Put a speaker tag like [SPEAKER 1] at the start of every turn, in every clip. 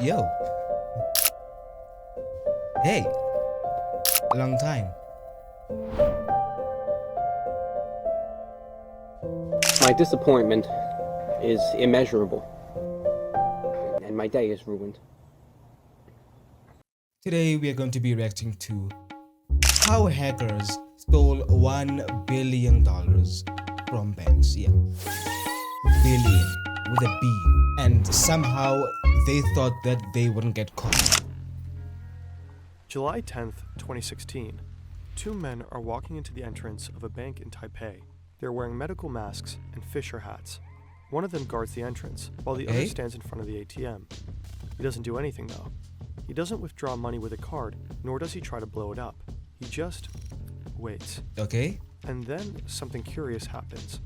[SPEAKER 1] Yo. Hey. Long time.
[SPEAKER 2] My disappointment is immeasurable, and my day is ruined.
[SPEAKER 1] Today we are going to be reacting to how hackers stole $1 billion from banks. Yeah. Billion with a B. And somehow they thought that they wouldn't get caught.
[SPEAKER 3] July 10th, 2016. Two men are walking into the entrance of a bank in Taipei. They're wearing medical masks and fisher hats. One of them guards the entrance, while the other stands in front of the ATM. He doesn't do anything though. He doesn't withdraw money with a card, nor does he try to blow it up. He just waits.
[SPEAKER 1] Okay.
[SPEAKER 3] And then something curious happens.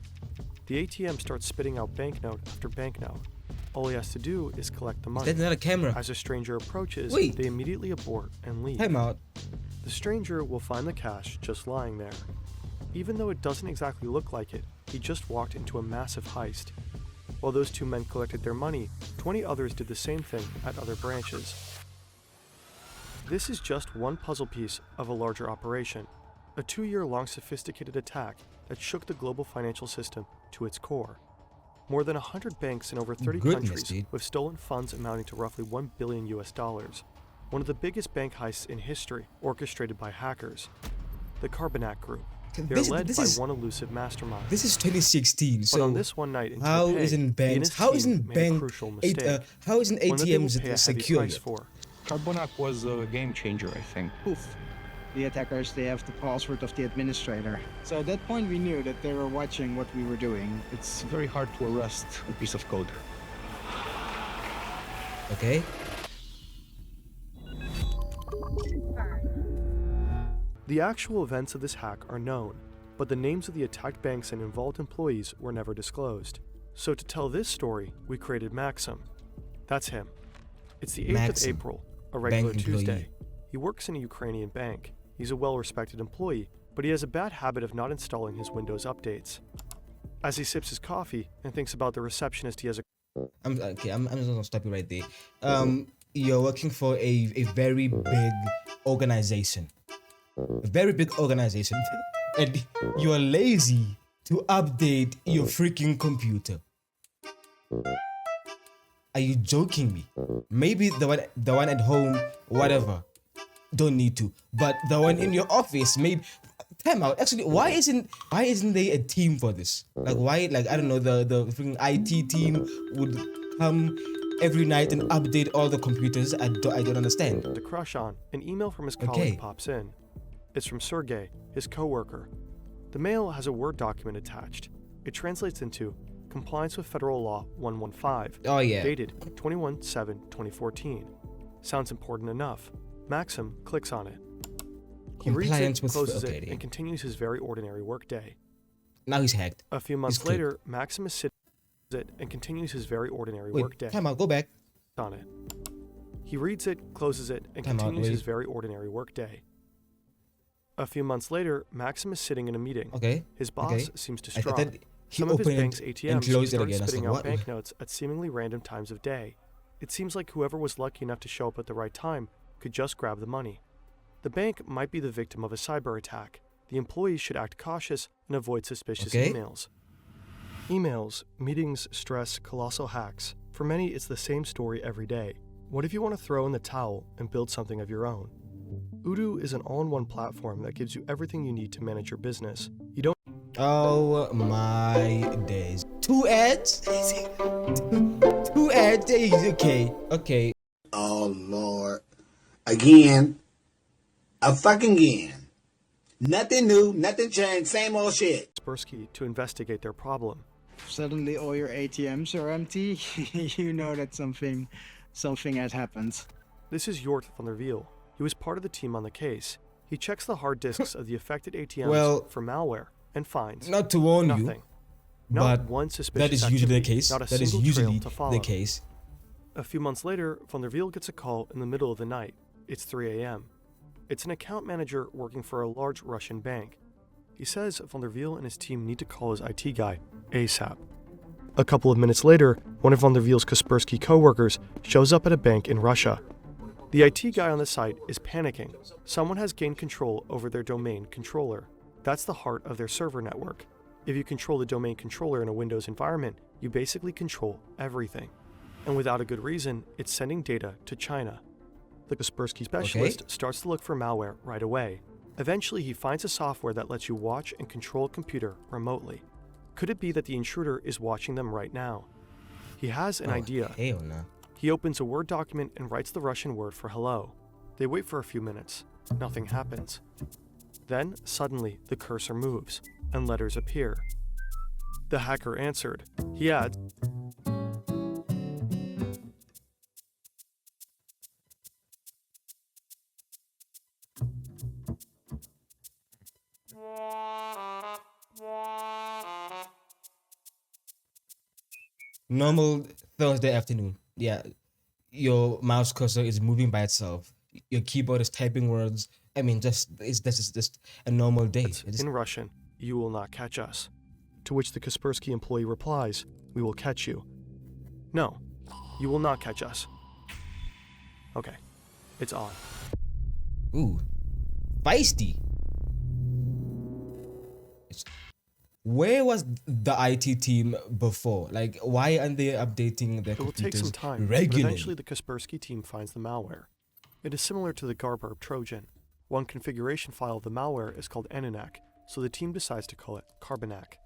[SPEAKER 3] The ATM starts spitting out banknote after banknote. All he has to do is collect the money.
[SPEAKER 1] That's not a camera.
[SPEAKER 3] As a stranger approaches,
[SPEAKER 1] Wait.
[SPEAKER 3] they immediately abort and leave.
[SPEAKER 1] Time out.
[SPEAKER 3] The stranger will find the cash just lying there. Even though it doesn't exactly look like it, he just walked into a massive heist. While those two men collected their money, 20 others did the same thing at other branches. This is just one puzzle piece of a larger operation, a 2-year-long sophisticated attack that shook the global financial system to its core. More than 100 banks in over 30 countries
[SPEAKER 1] dude.
[SPEAKER 3] with stolen funds amounting to roughly $1 billion. One of the biggest bank heists in history, orchestrated by hackers. The Carbonac Group. They are led by one elusive mastermind.
[SPEAKER 1] This is 2016.
[SPEAKER 3] But
[SPEAKER 1] So
[SPEAKER 3] on this one night in
[SPEAKER 1] how
[SPEAKER 3] Taipei,
[SPEAKER 1] isn't
[SPEAKER 3] he and
[SPEAKER 1] banks?
[SPEAKER 3] his
[SPEAKER 1] How
[SPEAKER 3] team
[SPEAKER 1] isn't
[SPEAKER 3] made a
[SPEAKER 1] bank?
[SPEAKER 3] crucial mistake,
[SPEAKER 1] How isn't
[SPEAKER 3] one that they will pay a
[SPEAKER 1] ATMs
[SPEAKER 3] heavy
[SPEAKER 1] secure?
[SPEAKER 3] price for.
[SPEAKER 4] Carbonac was a game changer, I think.
[SPEAKER 5] Poof. The attackers, they have the password of the administrator. So at that point we knew that they were watching what we were doing.
[SPEAKER 4] It's very hard to arrest a piece of code.
[SPEAKER 1] Okay.
[SPEAKER 3] The actual events of this hack are known, but the names of the attacked banks and involved employees were never disclosed. So to tell this story, we created Maxim. That's him. It's the 8th
[SPEAKER 1] Maxim,
[SPEAKER 3] of April, a regular
[SPEAKER 1] bank
[SPEAKER 3] Tuesday.
[SPEAKER 1] employee.
[SPEAKER 3] He works in a Ukrainian bank. He's a well-respected employee, but he has a bad habit of not installing his Windows updates. As he sips his coffee and thinks about the receptionist he has
[SPEAKER 1] I'm just gonna stop you right there. You're working for a very big organization. A very big organization. And you are lazy to update your freaking computer. Are you joking me? Maybe the one at home, whatever, don't need to. But the one in your office, maybe. Time out. Actually, why isn't there a team for this? Like why? Like I don't know. The freaking IT team would come every night and update all the computers. I don't understand.
[SPEAKER 3] to crush on. An email from his colleague pops in. It's from Sergey, his coworker. The mail has a Word document attached. It translates into Compliance with Federal Law 115,
[SPEAKER 1] Oh yeah.
[SPEAKER 3] dated 21/7/2014. Sounds important enough. Maxim clicks on it. He reads
[SPEAKER 1] Compliance
[SPEAKER 3] it,
[SPEAKER 1] with
[SPEAKER 3] closes
[SPEAKER 1] okay,
[SPEAKER 3] it,
[SPEAKER 1] yeah.
[SPEAKER 3] and continues his very ordinary workday.
[SPEAKER 1] Now he's hacked.
[SPEAKER 3] A few months
[SPEAKER 1] He's clicked.
[SPEAKER 3] later, Maxim is sitting it and continues his very ordinary
[SPEAKER 1] Wait.
[SPEAKER 3] workday
[SPEAKER 1] Time out. Go back.
[SPEAKER 3] on it. He reads it, closes it, and
[SPEAKER 1] Time out,
[SPEAKER 3] continues his
[SPEAKER 1] wait.
[SPEAKER 3] very ordinary workday. A few months later, Maxim is sitting in a meeting.
[SPEAKER 1] Okay.
[SPEAKER 3] His boss
[SPEAKER 1] Okay.
[SPEAKER 3] seems
[SPEAKER 1] I
[SPEAKER 3] distraught.
[SPEAKER 1] thought he
[SPEAKER 3] Some of his
[SPEAKER 1] opened
[SPEAKER 3] bank's
[SPEAKER 1] it and
[SPEAKER 3] ATMs
[SPEAKER 1] closed it
[SPEAKER 3] started
[SPEAKER 1] again. I was
[SPEAKER 3] spitting
[SPEAKER 1] like,
[SPEAKER 3] out
[SPEAKER 1] what?
[SPEAKER 3] banknotes at seemingly random times of day. It seems like whoever was lucky enough to show up at the right time could just grab the money. The bank might be the victim of a cyber attack. The employees should act cautious and avoid suspicious
[SPEAKER 1] Okay.
[SPEAKER 3] emails. Emails, meetings, stress, colossal hacks. For many, it's the same story every day. What if you want to throw in the towel and build something of your own? Odoo is an all-in-one platform that gives you everything you need to manage your business. You don't
[SPEAKER 1] Oh my days. 2 ads? 2 ads? Okay. Okay.
[SPEAKER 6] Oh Lord. Again. A fucking again. Nothing new, nothing changed, same old shit.
[SPEAKER 3] Kaspersky to investigate their problem.
[SPEAKER 5] Suddenly all your ATMs are empty. You know that something had happened.
[SPEAKER 3] This is Jort van der Wiel. He was part of the team on the case. He checks the hard disks of the affected ATMs
[SPEAKER 1] Well,
[SPEAKER 3] for malware and finds
[SPEAKER 1] Not to warn you,
[SPEAKER 3] nothing. Not
[SPEAKER 1] but
[SPEAKER 3] one suspicious
[SPEAKER 1] that is usually the
[SPEAKER 3] activity,
[SPEAKER 1] case.
[SPEAKER 3] Not a
[SPEAKER 1] That is
[SPEAKER 3] single
[SPEAKER 1] usually
[SPEAKER 3] trail to follow.
[SPEAKER 1] the case.
[SPEAKER 3] A few months later, van der Wiel gets a call in the middle of the night. It's 3 a.m. It's an account manager working for a large Russian bank. He says van der Wiel and his team need to call his IT guy ASAP. A couple of minutes later, one of von der Wiel's Kaspersky co-workers shows up at a bank in Russia. The IT guy on the site is panicking. Someone has gained control over their domain controller. That's the heart of their server network. If you control the domain controller in a Windows environment, you basically control everything. And without a good reason, it's sending data to China. The Kaspersky specialist starts to look for malware right away. Eventually, he finds a software that lets you watch and control a computer remotely. Could it be that the intruder is watching them right now? He has an idea.
[SPEAKER 1] Hell no.
[SPEAKER 3] He opens a Word document and writes the Russian word for hello. They wait for a few minutes. Nothing happens. Then, suddenly, the cursor moves, and letters appear. The hacker answered. He adds,
[SPEAKER 1] Normal Thursday afternoon. Yeah. Your mouse cursor is moving by itself. Your keyboard is typing words. I mean, this is just a normal day.
[SPEAKER 3] in Russian, "You will not catch us." To which the Kaspersky employee replies, "We will catch you." "No, you will not catch us." Okay, it's on.
[SPEAKER 1] Ooh, feisty. Where was the IT team before? Like, why aren't they updating their
[SPEAKER 3] It will take some
[SPEAKER 1] computers
[SPEAKER 3] time, but
[SPEAKER 1] regularly?
[SPEAKER 3] eventually the Kaspersky team finds the malware. It is similar to the Garburb Trojan. One configuration file of the malware is called Ananak, so the team decides to call it Carbonac.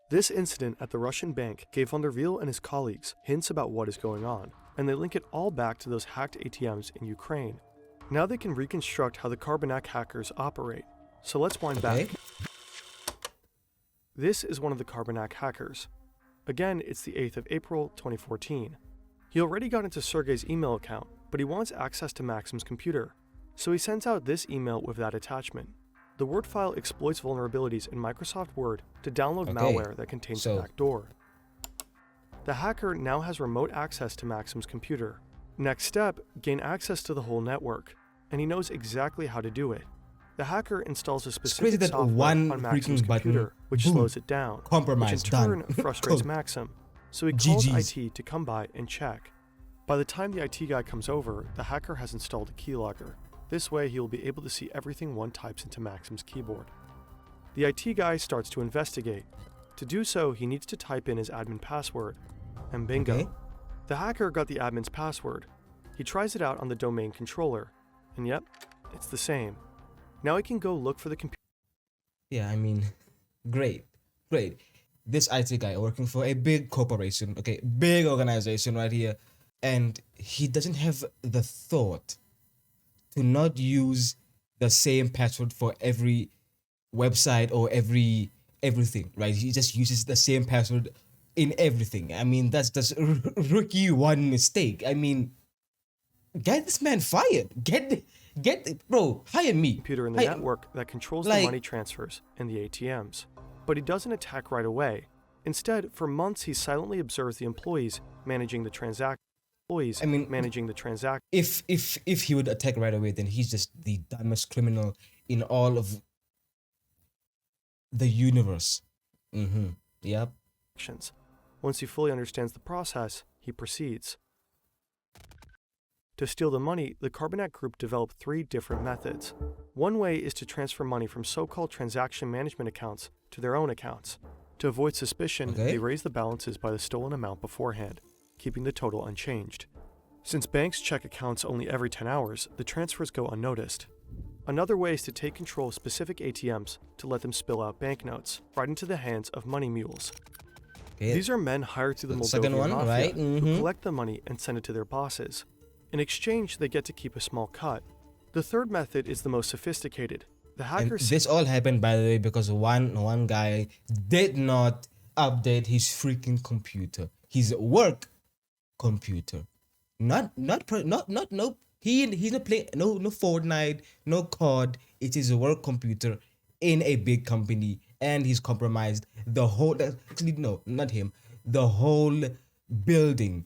[SPEAKER 3] This incident at the Russian bank gave von der Wiel and his colleagues hints about what is going on, and they link it all back to those hacked ATMs in Ukraine. Now they can reconstruct how the Carbonac hackers operate. So let's wind back. This is one of the Carbonac hackers. Again, it's the 8th of April, 2014. He already got into Sergey's email account, but he wants access to Maxim's computer. So he sends out this email with that attachment. The Word file exploits vulnerabilities in Microsoft Word to download malware that contains a backdoor. The hacker now has remote access to Maxim's computer. Next step, gain access to the whole network. And he knows exactly how to do it. The hacker installs a specific
[SPEAKER 1] that
[SPEAKER 3] software
[SPEAKER 1] one
[SPEAKER 3] on Maxim's
[SPEAKER 1] freaking button,
[SPEAKER 3] computer, which
[SPEAKER 1] boom,
[SPEAKER 3] slows it down,
[SPEAKER 1] compromise,
[SPEAKER 3] which in turn
[SPEAKER 1] done.
[SPEAKER 3] frustrates
[SPEAKER 1] Cool.
[SPEAKER 3] Maxim. So he calls
[SPEAKER 1] GG's.
[SPEAKER 3] IT to come by and check. By the time the IT guy comes over, the hacker has installed a keylogger. This way he will be able to see everything one types into Maxim's keyboard. The IT guy starts to investigate. To do so, he needs to type in his admin password. And bingo.
[SPEAKER 1] Okay.
[SPEAKER 3] The hacker got the admin's password. He tries it out on the domain controller. And yep, it's the same. Now he can go look for the computer.
[SPEAKER 1] Yeah, I mean, great. This IT guy working for a big corporation, okay, big organization right here, and he doesn't have the thought to not use the same password for every website or everything, right? He just uses the same password in everything. I mean, that's rookie one mistake. I mean, get this man fired. Bro, hire me.
[SPEAKER 3] Computer in the network that controls the money transfers and the ATMs. But he doesn't attack right away. Instead, for months he silently observes the employees managing the transaction.
[SPEAKER 1] If he would attack right away, then he's just the dumbest criminal in all of the universe. Yep.
[SPEAKER 3] Once he fully understands the process, he proceeds. To steal the money, the Carbonac Group developed 3 different methods. One way is to transfer money from so-called transaction management accounts to their own accounts. To avoid suspicion, they raise the balances by the stolen amount beforehand, keeping the total unchanged. Since banks check accounts only every 10 hours, the transfers go unnoticed. Another way is to take control of specific ATMs to let them spill out banknotes right into the hands of money mules. These are men hired through the Moldovan mafia who collect the money and send it to their bosses. In exchange, they get to keep a small cut. The third method is the most sophisticated. The hackers.
[SPEAKER 1] This all happened, by the way, because one guy did not update his freaking computer, his work computer. He's not playing no Fortnite, no COD. It is a work computer in a big company, and he's compromised the whole. Actually, no, not him. The whole building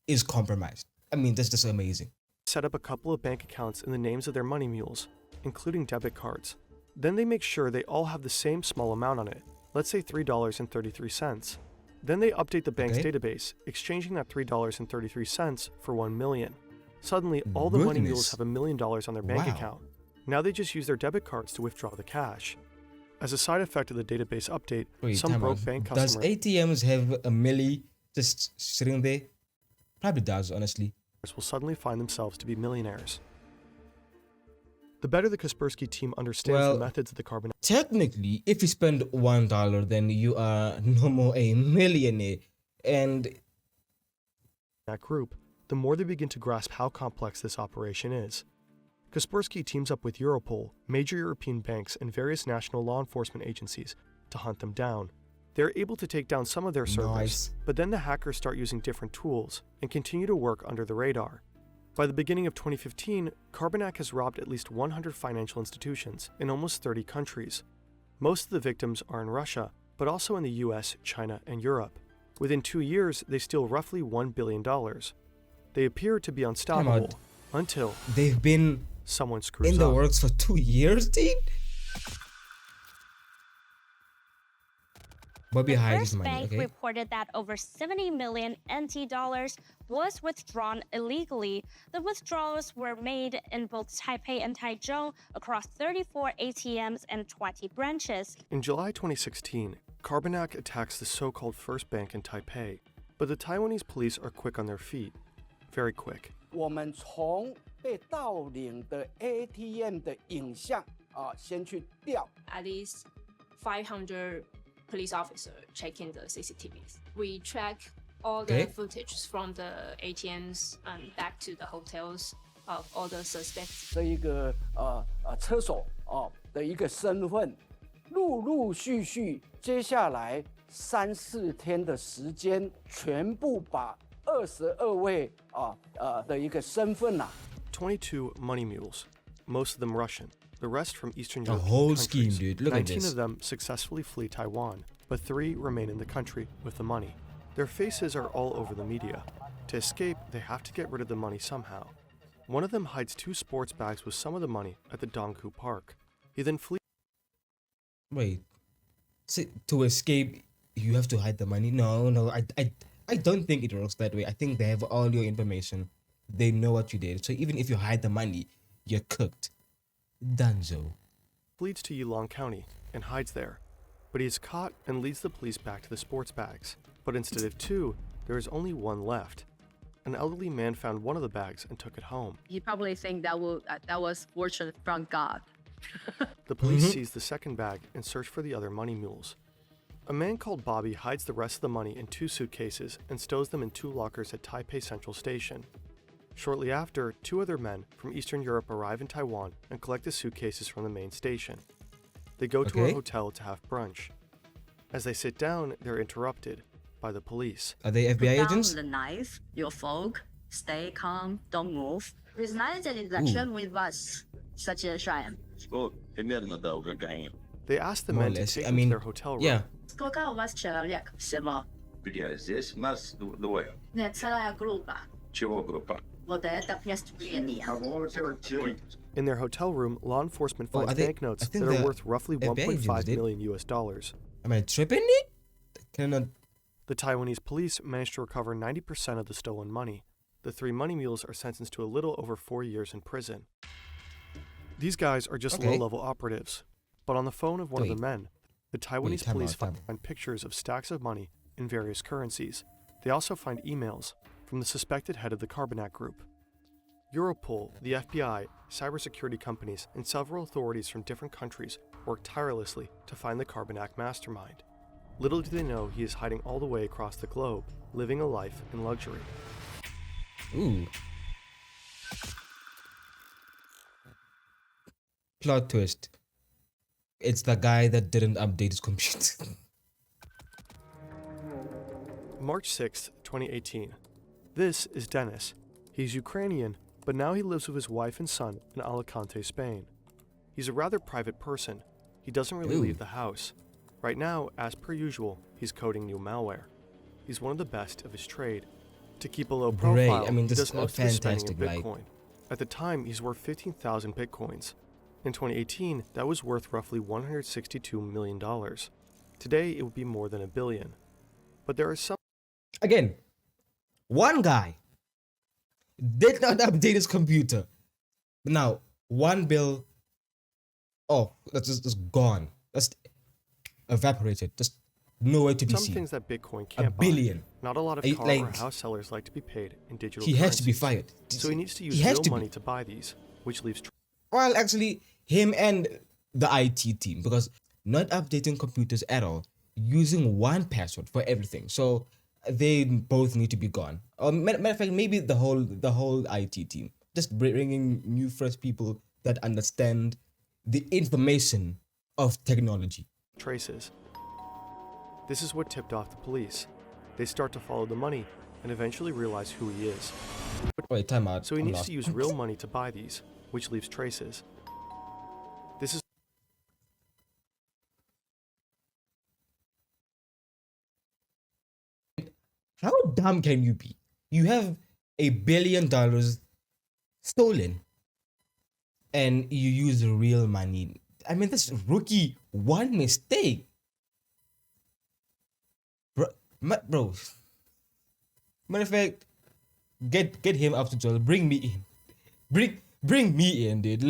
[SPEAKER 1] is compromised. I mean, that's just amazing.
[SPEAKER 3] Set up a couple of bank accounts in the names of their money mules, including debit cards. Then they make sure they all have the same small amount on it, let's say $3.33. Then they update the bank's
[SPEAKER 1] Okay.
[SPEAKER 3] database, exchanging that $3.33 for $1 million. Suddenly, all the money mules
[SPEAKER 1] Goodness.
[SPEAKER 3] have $1 million on their bank
[SPEAKER 1] Wow.
[SPEAKER 3] account. Now they just use their debit cards to withdraw the cash. As a side effect of the database update,
[SPEAKER 1] Wait,
[SPEAKER 3] some
[SPEAKER 1] time
[SPEAKER 3] broke
[SPEAKER 1] out.
[SPEAKER 3] bank
[SPEAKER 1] Does
[SPEAKER 3] customers
[SPEAKER 1] ATMs have a milli just sitting there? Probably does, honestly.
[SPEAKER 3] will suddenly find themselves to be millionaires. The better the Kaspersky team understands
[SPEAKER 1] Well,
[SPEAKER 3] the methods of the carbon
[SPEAKER 1] Technically, if you spend $1, then you are no more a millionaire. And
[SPEAKER 3] that group, the more they begin to grasp how complex this operation is. Kaspersky teams up with Europol, major European banks, and various national law enforcement agencies to hunt them down. They're able to take down some of their servers,
[SPEAKER 1] Nice.
[SPEAKER 3] but then the hackers start using different tools and continue to work under the radar. By the beginning of 2015, Carbonac has robbed at least 100 financial institutions in almost 30 countries. Most of the victims are in Russia, but also in the US, China, and Europe. Within 2 years, they steal roughly $1 billion. They appear to be unstoppable until
[SPEAKER 1] they've been
[SPEAKER 3] someone screws
[SPEAKER 1] in the
[SPEAKER 3] up.
[SPEAKER 1] works for 2 years, dude. Bobby
[SPEAKER 7] The
[SPEAKER 1] hides his
[SPEAKER 7] first
[SPEAKER 1] money,
[SPEAKER 7] bank
[SPEAKER 1] okay?
[SPEAKER 7] reported that over 70 million NT dollars was withdrawn illegally. The withdrawals were made in both Taipei and Taichung across 34 ATMs and 20 branches.
[SPEAKER 3] In July 2016, Carbonac attacks the so-called first bank in Taipei, but the Taiwanese police are quick on their feet. Very quick.
[SPEAKER 8] 我们从被盗领的 ATM 的影像先去调。
[SPEAKER 9] At least 500 police officers checking the CCTVs. We track all the
[SPEAKER 1] Okay.
[SPEAKER 9] footage from the ATMs and back to the hotels of all the suspects.
[SPEAKER 8] 这一个车手的一个身份，陆陆续续，接下来3-4天的时间，全部把22位的一个身份
[SPEAKER 3] 22 money mules, most of them Russian, the rest from Eastern
[SPEAKER 1] A
[SPEAKER 3] European
[SPEAKER 1] whole
[SPEAKER 3] countries.
[SPEAKER 1] scheme, dude. Look at
[SPEAKER 3] 19
[SPEAKER 1] this.
[SPEAKER 3] of them successfully flee Taiwan, but 3 remain in the country with the money. Their faces are all over the media. To escape, they have to get rid of the money somehow. One of them hides 2 sports bags with some of the money at the Donghu Park. He then flees
[SPEAKER 1] Wait. So, to escape, you have to hide the money? No, I don't think it works that way. I think they have all your information. They know what you did. So even if you hide the money, you're cooked. Dunzo.
[SPEAKER 3] to Yulong County and hides there. But he is caught and leads the police back to the sports bags. But instead of 2, there is only 1 left. An elderly man found one of the bags and took it home.
[SPEAKER 10] He probably think that was fortune from God.
[SPEAKER 3] The police seize the second bag and search for the other money mules. A man called Bobby hides the rest of the money in 2 suitcases and stows them in 2 lockers at Taipei Central Station. Shortly after, 2 other men from Eastern Europe arrive in Taiwan and collect the suitcases from the main station. They go to a
[SPEAKER 1] Okay.
[SPEAKER 3] hotel to have brunch. As they sit down, they're interrupted by the police.
[SPEAKER 1] Are they FBI
[SPEAKER 10] Put down
[SPEAKER 1] agents?
[SPEAKER 10] the knife, your folk, stay calm, don't move. Recognize an interaction with us, such as Ryan.
[SPEAKER 3] They ask the
[SPEAKER 1] More or
[SPEAKER 3] men to
[SPEAKER 1] less.
[SPEAKER 3] take
[SPEAKER 1] I
[SPEAKER 3] them
[SPEAKER 1] mean,
[SPEAKER 3] to their hotel room.
[SPEAKER 1] yeah.
[SPEAKER 10] Сколько у вас человек всего?
[SPEAKER 11] Здесь нас двое.
[SPEAKER 10] Нет, целая группа.
[SPEAKER 11] Чего группа?
[SPEAKER 10] Вот это преступление.
[SPEAKER 3] In their hotel room, law enforcement
[SPEAKER 1] Oh,
[SPEAKER 3] finds
[SPEAKER 1] are they-
[SPEAKER 3] banknotes
[SPEAKER 1] I
[SPEAKER 3] that
[SPEAKER 1] think
[SPEAKER 3] are
[SPEAKER 1] they're
[SPEAKER 3] worth roughly
[SPEAKER 1] FBI agents,
[SPEAKER 3] 1.5
[SPEAKER 1] dude.
[SPEAKER 3] million US dollars.
[SPEAKER 1] Am I tripping it? Can I not?
[SPEAKER 3] The Taiwanese police managed to recover 90% of the stolen money. The 3 money mules are sentenced to a little over 4 years in prison. These guys are just
[SPEAKER 1] Okay.
[SPEAKER 3] low-level operatives. But on the phone of one of
[SPEAKER 1] Wait.
[SPEAKER 3] the men, the Taiwanese
[SPEAKER 1] time
[SPEAKER 3] police
[SPEAKER 1] out, time out.
[SPEAKER 3] find pictures of stacks of money in various currencies. They also find emails from the suspected head of the Carbonac group. Europol, the FBI, cybersecurity companies, and several authorities from different countries work tirelessly to find the Carbonac mastermind. Little do they know he is hiding all the way across the globe, living a life in luxury.
[SPEAKER 1] Ooh. Plot twist. It's the guy that didn't update his computer.
[SPEAKER 3] March 6, 2018. This is Dennis. He's Ukrainian, but now he lives with his wife and son in Alicante, Spain. He's a rather private person. He doesn't really
[SPEAKER 1] Ooh.
[SPEAKER 3] leave the house. Right now, as per usual, he's coding new malware. He's one of the best of his trade. To keep a low
[SPEAKER 1] Great.
[SPEAKER 3] profile,
[SPEAKER 1] I mean,
[SPEAKER 3] he
[SPEAKER 1] this
[SPEAKER 3] does
[SPEAKER 1] is a
[SPEAKER 3] most of his spending in
[SPEAKER 1] fantastic,
[SPEAKER 3] Bitcoin. At the time, he's worth 15,000 Bitcoins. In 2018, that was worth roughly $162 million. Today, it would be more than $1 billion. But there are some
[SPEAKER 1] Again, one guy did not update his computer. Now, one bill, oh, that's just gone. That's evaporated. Just nowhere to be
[SPEAKER 3] some
[SPEAKER 1] seen.
[SPEAKER 3] things that Bitcoin
[SPEAKER 1] A
[SPEAKER 3] can't
[SPEAKER 1] billion.
[SPEAKER 3] buy. Not a lot of
[SPEAKER 1] Are you-
[SPEAKER 3] car or
[SPEAKER 1] like,
[SPEAKER 3] house sellers like to be paid in digital
[SPEAKER 1] he has to be
[SPEAKER 3] currencies.
[SPEAKER 1] fired.
[SPEAKER 3] So he needs to
[SPEAKER 1] He
[SPEAKER 3] use
[SPEAKER 1] has
[SPEAKER 3] real
[SPEAKER 1] to be.
[SPEAKER 3] money to buy these, which leaves
[SPEAKER 1] Well, actually, him and the IT team, because not updating computers at all, using one password for everything. So they both need to be gone. Or matter of fact, maybe the whole IT team, just bringing new fresh people that understand the information of technology.
[SPEAKER 3] traces. This is what tipped off the police. They start to follow the money and eventually realize who he is.
[SPEAKER 1] Wait, time out.
[SPEAKER 3] So he
[SPEAKER 1] I'm
[SPEAKER 3] needs
[SPEAKER 1] lost.
[SPEAKER 3] to use real money to buy these, which leaves traces. This is
[SPEAKER 1] How dumb can you be? You have $1 billion stolen and you use real money. I mean, that's rookie one mistake. Bro. Matter of fact, get him up to jail. Bring me in. Bring me in, dude.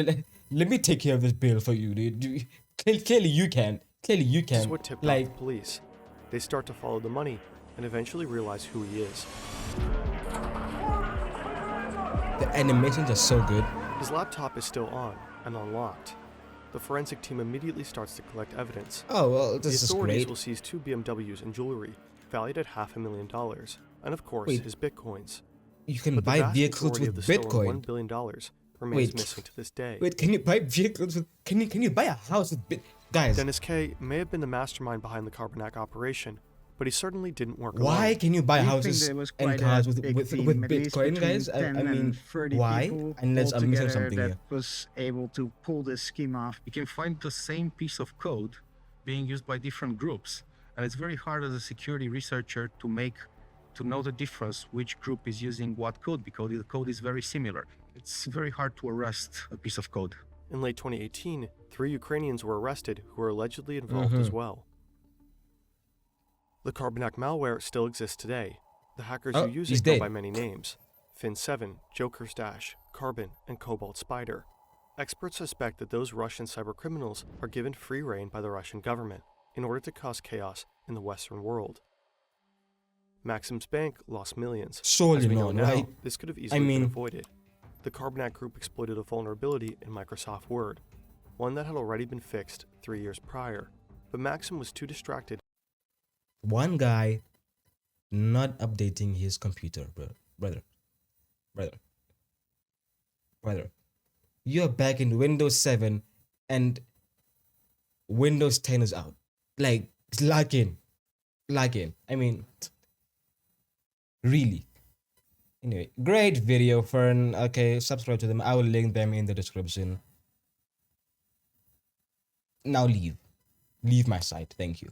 [SPEAKER 1] Let me take care of this bill for you, dude. Clearly you can. Clearly you
[SPEAKER 3] This is
[SPEAKER 1] can.
[SPEAKER 3] what tipped off
[SPEAKER 1] Like,
[SPEAKER 3] the police. They start to follow the money and eventually realize who he is.
[SPEAKER 1] the animations are so good.
[SPEAKER 3] His laptop is still on and unlocked. The forensic team immediately starts to collect evidence.
[SPEAKER 1] Oh, well,
[SPEAKER 3] The
[SPEAKER 1] this is
[SPEAKER 3] authorities
[SPEAKER 1] great.
[SPEAKER 3] will seize 2 BMWs and jewelry valued at $500,000, and of course
[SPEAKER 1] Wait.
[SPEAKER 3] his bitcoins.
[SPEAKER 1] You can
[SPEAKER 3] But the
[SPEAKER 1] buy
[SPEAKER 3] vast
[SPEAKER 1] vehicles
[SPEAKER 3] majority
[SPEAKER 1] with
[SPEAKER 3] of the stolen
[SPEAKER 1] Bitcoin.
[SPEAKER 3] $1 billion remains
[SPEAKER 1] Wait.
[SPEAKER 3] missing to this day.
[SPEAKER 1] Wait, can you buy vehicles with? Can you buy a house with Bit? Guys,
[SPEAKER 3] Dennis K. may have been the mastermind behind the Carbonac operation, but he certainly didn't work
[SPEAKER 1] why
[SPEAKER 3] alone.
[SPEAKER 1] can you buy
[SPEAKER 5] We think
[SPEAKER 1] houses
[SPEAKER 5] there was
[SPEAKER 1] and
[SPEAKER 5] quite a
[SPEAKER 1] cars with
[SPEAKER 5] big
[SPEAKER 1] with
[SPEAKER 5] team, at least
[SPEAKER 1] Bitcoin,
[SPEAKER 5] between
[SPEAKER 1] guys?
[SPEAKER 5] 10
[SPEAKER 1] I mean,
[SPEAKER 5] and 30
[SPEAKER 1] why?
[SPEAKER 5] people
[SPEAKER 1] Unless I'm missing
[SPEAKER 5] altogether
[SPEAKER 1] something
[SPEAKER 5] that
[SPEAKER 1] here.
[SPEAKER 5] was able to pull this scheme off.
[SPEAKER 4] You can find the same piece of code being used by different groups, and it's very hard as a security researcher to know the difference which group is using what code, because the code is very similar. It's very hard to arrest a piece of code.
[SPEAKER 3] In late 2018, 3 Ukrainians were arrested who were allegedly involved as well. The Carbonac malware still exists today. The hackers
[SPEAKER 1] Oh,
[SPEAKER 3] who use
[SPEAKER 1] he's
[SPEAKER 3] it go
[SPEAKER 1] dead.
[SPEAKER 3] by many names: Fin7, Joker's Dash, Carbon, and Cobalt Spider. Experts suspect that those Russian cybercriminals are given free rein by the Russian government in order to cause chaos in the Western world. Maxim's bank lost millions.
[SPEAKER 1] Surely
[SPEAKER 3] As we know
[SPEAKER 1] not,
[SPEAKER 3] now,
[SPEAKER 1] right?
[SPEAKER 3] this could have easily been avoided. The Carbonac Group exploited a vulnerability in Microsoft Word, one that had already been fixed 3 years prior. But Maxim was too distracted.
[SPEAKER 1] One guy not updating his computer, brother. You're back in Windows 7 and Windows 10 is out. Like, it's lagging. I mean, really. Anyway, great video, Fern. Okay, subscribe to them. I will link them in the description. Now leave. Leave my site. Thank you.